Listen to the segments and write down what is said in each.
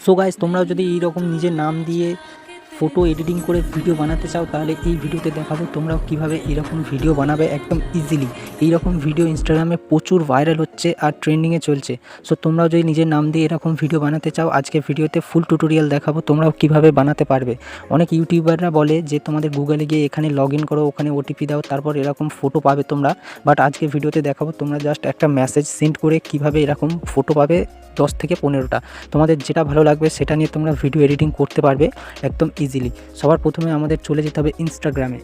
So guys, তোমরাও যদি এইরকম নিজের নাম দিয়ে ফটো এডিটিং করে ভিডিও বানাতে চাও, তাহলে এই ভিডিওতে দেখাবো তোমরাও কীভাবে এরকম ভিডিও বানাবে একদম ইজিলি। এইরকম ভিডিও ইনস্টাগ্রামে প্রচুর ভাইরাল হচ্ছে আর ট্রেন্ডিংয়ে চলছে। সো তোমরাও যদি নিজের নাম দিয়ে এরকম ভিডিও বানাতে চাও, আজকে ভিডিওতে ফুল টিউটোরিয়াল দেখাবো তোমরাও কীভাবে বানাতে পারবে। অনেক ইউটিউবাররা বলে যে তোমাদের গুগলে গিয়ে এখানে লগ ইন করো, ওখানে ওটিপি দাও, তারপর এরকম ফটো পাবে তোমরা। বাট আজকে ভিডিওতে দেখাবো তোমরা জাস্ট একটা মেসেজ সেন্ড করে কীভাবে এরকম ফটো পাবে 10 থেকে 15টা। তোমাদের যেটা ভালো লাগবে সেটা নিয়ে তোমরা ভিডিও এডিটিং করতে পারবে একদম ইজিলি। সবার প্রথমে আমাদের চলে যেতে হবে ইনস্টাগ্রামে।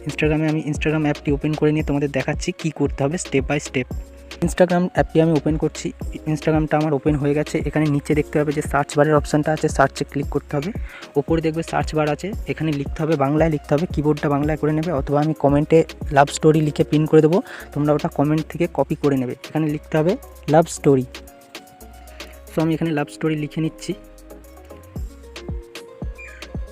আমি ইনস্টাগ্রাম অ্যাপটি ওপেন করে নিয়ে তোমাদের দেখাচ্ছি কী করতে হবে স্টেপ বাই স্টেপ। ইনস্টাগ্রাম অ্যাপটি আমি ওপেন করছি। ইনস্টাগ্রামটা আমার ওপেন হয়ে গেছে। এখানে নিচে দেখতে হবে যে সার্চ বারের অপশানটা আছে, সার্চে ক্লিক করতে হবে। ওপরে দেখবে সার্চ বার আছে, এখানে লিখতে হবে, বাংলায় লিখতে হবে, কিবোর্ডটা বাংলায় করে নেবে, অথবা আমি কমেন্টে লাভ স্টোরি লিখে পিন করে দেবো, তোমরা ওটা কমেন্ট থেকে কপি করে নেবে। এখানে লিখতে হবে লাভ স্টোরি। সো আমি এখানে লাভ স্টোরি লিখে নিচ্ছি।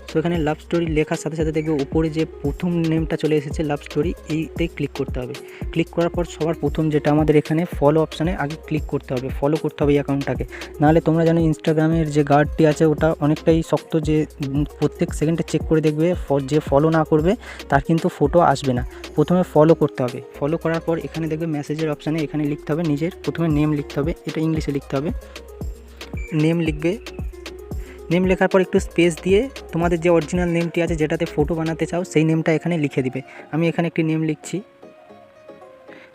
সো এখানে লাভ স্টোরি লেখার সাথে সাথে দেখবে উপরে যে প্রথম নেমটা চলে এসেছে লাভ স্টোরি, এইতে ক্লিক করতে হবে। ক্লিক করার পর সবার প্রথম যেটা আমাদের এখানে ফলো অপশানে আগে ক্লিক করতে হবে, ফলো করতে হবে এই অ্যাকাউন্টটাকে। নাহলে তোমরা জানো ইনস্টাগ্রামের যে গার্ডটি আছে ওটা অনেকটাই শক্ত, যে প্রত্যেক সেকেন্ডে চেক করে দেখবে, যে ফলো না করবে তার কিন্তু ফটো আসবে না। প্রথমে ফলো করতে হবে। ফলো করার পর এখানে দেখবে মেসেজের অপশানে এখানে লিখতে হবে নিজের প্রথমে নেম লিখতে হবে, এটা ইংলিশে লিখতে হবে। নেম লিখবে, নেম লেখার পর একটু স্পেস দিয়ে তোমাদের যে অরিজিনাল নেমটি আছে যেটাতে ফটো বানাতে চাও সেই নেমটা এখানে লিখে দিবে। আমি এখানে একটি নেম লিখছি,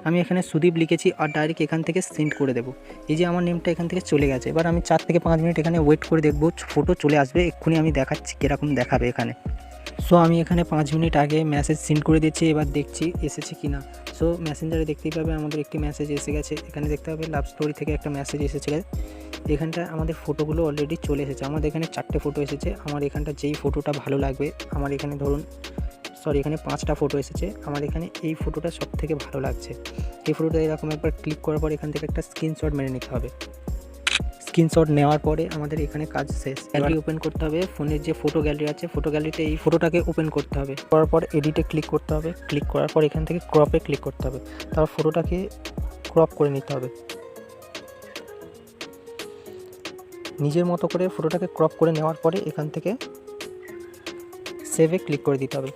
আমি এখানে সুদীপ লিখেছি আর ডাইরেক্ট এখান থেকে সেন্ড করে দেবো। এই যে আমার নেমটা এখান থেকে চলে গেছে। এবার আমি 4 থেকে 5 মিনিট এখানে ওয়েট করে দেখবো, ফটো চলে আসবে। এক্ষুনি আমি দেখাচ্ছি কীরকম দেখাবে এখানে। সো আমি এখানে 5 মিনিট আগে মেসেজ সেন্ড করে দিচ্ছি, এবার দেখছি এসেছে কি না। সো মেসেঞ্জারে দেখতেই পাবে আমাদের একটি মেসেজ এসে গেছে। এখানে দেখতে পাবে লাভ স্টোরি থেকে একটা মেসেজ এসেছে। এখানটা আমাদের ফটোগুলো অলরেডি চলে এসেছে। আমাদের এখানে 4টে ফটো এসেছে। আমার এখানটা যেই ফটোটা ভালো লাগবে, আমার এখানে এখানে 5টা ফটো এসেছে। আমার এখানে এই ফটোটা সব থেকে ভালো লাগছে। এই ফটোটা এরকম একবার ক্লিক করার পর এখান থেকে একটা স্ক্রিনশট মেরে নিতে হবে। স্ক্রিনশট নেওয়ার পরে আমাদের এখানে কাজ শেষ। গ্যালারি ওপেন করতে হবে। ফোনের যে ফটো গ্যালারি আছে, ফটো গ্যালারিতে এই ফটোটাকে ওপেন করতে হবে। করার পর এডিটে ক্লিক করতে হবে। ক্লিক করার পর এখান থেকে ক্রপে ক্লিক করতে হবে। তারপর ফটোটাকে ক্রপ করে নিতে হবে। নিজের মতো করে ফটোটাকে ক্রপ করে নেওয়ার পরে এখান থেকে সেভে ক্লিক করে দিতে হবে।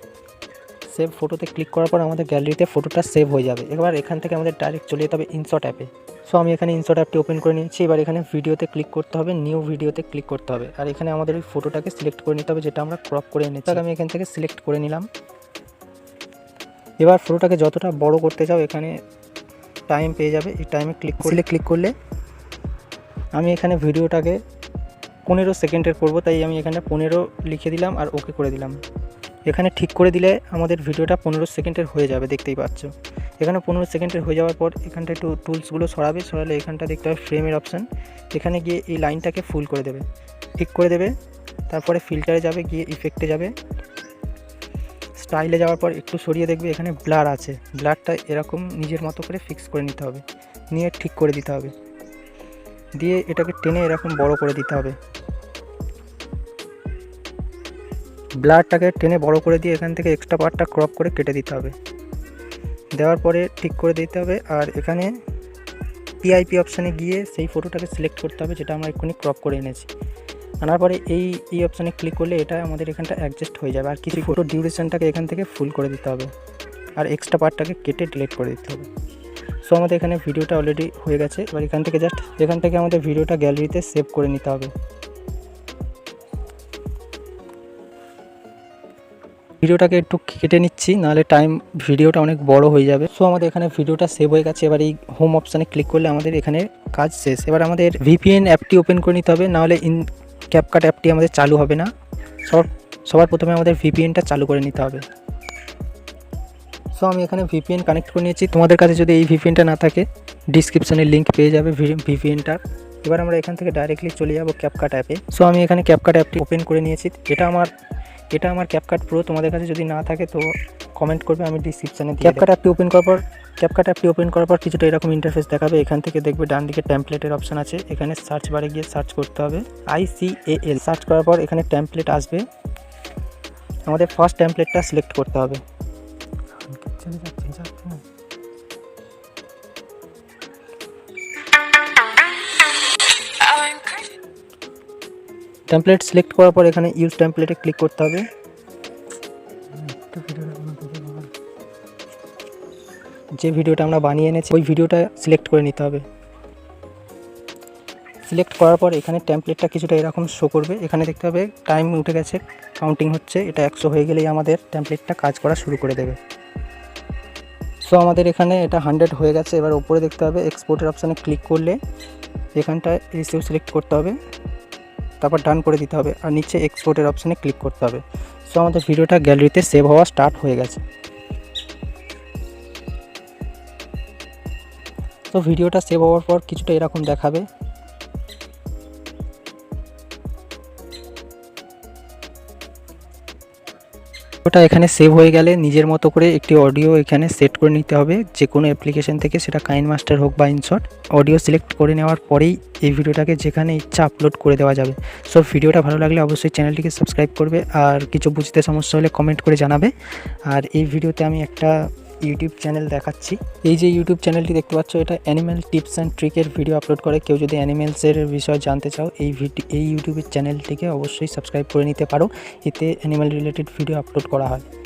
সেভ ফটোতে ক্লিক করার পর আমাদের গ্যালারিতে ফটোটা সেভ হয়ে যাবে। এবার এখান থেকে আমাদের ডাইরেক্ট চলে যেতে হবে ইনশট অ্যাপে। সো আমি এখানে ইনশট অ্যাপটি ওপেন করে নিয়েছি। এবার এখানে ভিডিওতে ক্লিক করতে হবে, নিউ ভিডিওতে ক্লিক করতে হবে। আর এখানে আমাদের ওই ফটোটাকে সিলেক্ট করে নিতে হবে যেটা আমরা ক্রপ করে এনেছি। আমি এখান থেকে সিলেক্ট করে নিলাম। এবার ফটোটাকে যতটা বড় করতে চাও এখানে টাইম পেয়ে যাবে। এই টাইমে ক্লিক করলে আমি এখানে ভিডিওটাকে 15 সেকেন্ডের করবো, তাই আমি এখানে 15 লিখে দিলাম আর ওকে করে দিলাম। এখানে ঠিক করে দিলে আমাদের ভিডিওটা 15 সেকেন্ডের হয়ে যাবে, দেখতেই পাচ্ছ। এখানে 15 সেকেন্ডের হয়ে যাওয়ার পর এখানটা একটু টুলসগুলো সরালে এখানটা দেখতে হবে ফ্রেমের অপশান। এখানে গিয়ে এই লাইনটাকে ফুল করে দেবে, ঠিক করে দেবে। তারপরে ফিল্টারে যাবে, গিয়ে ইফেক্টে যাবে, স্টাইলে যাওয়ার পর একটু সরিয়ে দেখবে এখানে ব্লার আছে। ব্লারটা এরকম নিজের মতো করে ফিক্স করে নিতে হবে, নিয়ে ঠিক করে দিতে হবে। দিয়ে এটাকে টেনে এরকম বড় করে দিতে হবে। ব্লারটাকে টেনে বড় করে দিয়ে এখান থেকে এক্সট্রা পার্টটা ক্রপ করে কেটে দিতে হবে। দেওয়ার পরে ঠিক করে দিতে হবে। আর এখানে পিআইপি অপশানে গিয়ে সেই ফটোটাকে সিলেক্ট করতে হবে যেটা আমরা এক্ষুনি ক্রপ করে এনেছি। আনার পরে এই অপশানে ক্লিক করলে এটা আমাদের এখানটা অ্যাডজাস্ট হয়ে যাবে। আর কিছু ফটো ডিউরেশনটাকে এখান থেকে ফুল করে দিতে হবে, আর এক্সট্রা পার্টটাকে কেটে ডিলিট করে দিতে হবে। সো আমাদের এখানে ভিডিওটা অলরেডি হয়ে গেছে। এবার এখান থেকে আমাদের ভিডিওটা গ্যালারিতে সেভ করে নিতে হবে। ভিডিওটাকে একটু কেটে নিচ্ছি, নাহলে ভিডিওটা অনেক বড় হয়ে যাবে। সো আমাদের এখানে ভিডিওটা সেভ হয়ে গেছে। এবার এই হোম অপশানে ক্লিক করলে আমাদের এখানে কাজ শেষ। এবার আমাদের ভিপিএন অ্যাপটি ওপেন করে নিতে হবে, নাহলে ক্যাপকাট অ্যাপটি আমাদের চালু হবে না। সবার প্রথমে আমাদের ভিপিএনটা চালু করে নিতে হবে। সো আমি এখানে ভিপিএন কানেক্ট করে নিয়েছি। তোমাদের কাছে যদি এই ভিপিএনটা না থাকে ডিসক্রিপশানে লিঙ্ক পেয়ে যাবে ভিপিএনটার। এবার আমরা এখান থেকে ডাইরেক্টলি চলে যাব ক্যাপকাট অ্যাপে। সো আমি এখানে ক্যাপকাট অ্যাপটি ওপেন করে নিয়েছি। এটা আমার ক্যাপকাট প্রো। তোমাদের কাছে যদি না থাকে তো কমেন্ট করবে, আমি ডিসক্রিপশানে দিয়ে দেব। ক্যাপকাট অ্যাপটি ওপেন করার পর কিছুটা এরকম ইন্টারফেস দেখাবে। এখান থেকে দেখবে ডান দিকে টেমপ্লেটের অপশান আছে। এখানে সার্চ বারে গিয়ে সার্চ করতে হবে ICAL। সার্চ করার পর এখানে টেমপ্লেট আসবে। আমাদের ফার্স্ট টেমপ্লেটটা সিলেক্ট করতে হবে। টেমপ্লেট সিলেক্ট করার পর এখানে ইউজ টেমপ্লেটে ক্লিক করতে হবে। যে ভিডিওটা আমরা বানিয়ে এনেছি ওই ভিডিওটা সিলেক্ট করে নিতে হবে। সিলেক্ট করার পর এখানে টেমপ্লেটটা কিছুটা এরকম শো করবে। এখানে দেখতে হবে টাইম উঠে গেছে, কাউন্টিং হচ্ছে, এটা 100 হয়ে গেলেই আমাদের টেমপ্লেটটা কাজ করা শুরু করে দেবে। সো আমাদের এখানে এটা 100 হয়ে গেছে। এবার উপরে দেখতে হবে এক্সপোর্টের অপশানে ক্লিক করলে এখানটায় রিসিভ সিলেক্ট করতে হবে, তারপর ডান করে দিতে হবে আর নিচে এক্সপোর্টের অপশানে ক্লিক করতে হবে। সো আমাদের ভিডিওটা গ্যালারিতে সেভ হওয়া স্টার্ট হয়ে গেছে। তো ভিডিওটা সেভ হওয়ার পর কিছুটা এরকম দেখাবে। ওটা এখানে সেভ হয়ে গেলে নিজের মতো করে একটি অডিও এখানে সেট করে নিতে হবে, যে কোনো অ্যাপ্লিকেশন থেকে, সেটা কাইনমাস্টার হোক বা ইনশট। অডিও সিলেক্ট করে নেওয়ার পরেই এই ভিডিওটাকে যেখানে ইচ্ছা আপলোড করে দেওয়া যাবে। সো ভিডিওটা ভালো লাগলে অবশ্যই চ্যানেলটিকে সাবস্ক্রাইব করবে, আর কিছু বুঝতে সমস্যা হলে কমেন্ট করে জানাবে। আর এই ভিডিওতে আমি একটা ইউটিউব চ্যানেল দেখাচ্ছি। এই যে ইউটিউব চ্যানেলটি দেখতে পাচ্ছ, এটা অ্যানিম্যাল টিপস অ্যান্ড ট্রিকের ভিডিও আপলোড করে। কেউ যদি অ্যানিম্যালসের বিষয়ে জানতে চাও, এই ইউটিউবের চ্যানেলটিকে অবশ্যই সাবস্ক্রাইব করে নিতে পারো। এতে অ্যানিম্যাল রিলেটেড ভিডিও আপলোড করা হয়।